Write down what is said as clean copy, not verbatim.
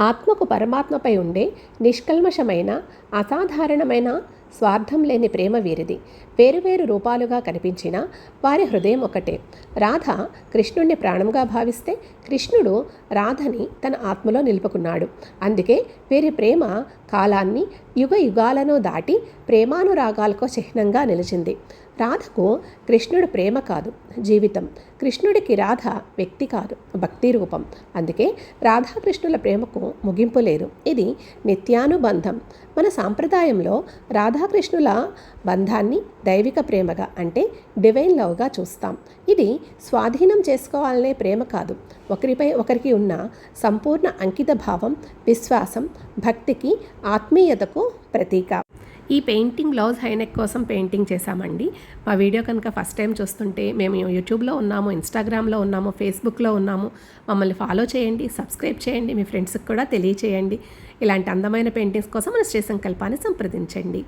ఆత్మకు పరమాత్మపై ఉండే నిష్కల్మషమైన అసాధారణమైన స్వార్థం లేని ప్రేమ వీరిది. వేరువేరు రూపాలుగా కనిపించిన వారి హృదయం ఒకటే. రాధ కృష్ణుణ్ణి ప్రాణంగా భావిస్తే కృష్ణుడు రాధని తన ఆత్మలో నిలుపుకున్నాడు. అందుకే వీరి ప్రేమ కాలాన్ని యుగ యుగాలను దాటి ప్రేమానురాగాలకు చిహ్నంగా నిలిచింది. రాధకు కృష్ణుడు ప్రేమ కాదు, జీవితం. కృష్ణుడికి రాధ వ్యక్తి కాదు, భక్తి రూపం. అందుకే రాధాకృష్ణుల ప్రేమకు ముగింపు లేదు. ఇది నిత్యానుబంధం. మన సాంప్రదాయంలో రాధాకృష్ణుల బంధాన్ని దైవిక ప్రేమగా, అంటే డివైన్ లవ్గా చూస్తాం. ఇది స్వాధీనం చేసుకోవాలనే ప్రేమ కాదు, ఒకరిపై ఒకరికి ఉన్న సంపూర్ణ అంకిత భావం, విశ్వాసం, భక్తికి, ఆత్మీయతకు ప్రతీక. ఈ పెయింటింగ్ బ్లౌజ్ హైనెక్ కోసం పెయింటింగ్ చేశామండి. మా వీడియో కనుక ఫస్ట్ టైం చూస్తుంటే మేము యూట్యూబ్లో ఉన్నాము, ఇన్స్టాగ్రామ్లో ఉన్నాము, ఫేస్బుక్లో ఉన్నాము. మమ్మల్ని ఫాలో చేయండి, సబ్స్క్రైబ్ చేయండి, మీ ఫ్రెండ్స్కి కూడా తెలియచేయండి. ఇలాంటి అందమైన పెయింటింగ్స్ కోసం మన శ్రీ సంకల్పాన్ని సంప్రదించండి.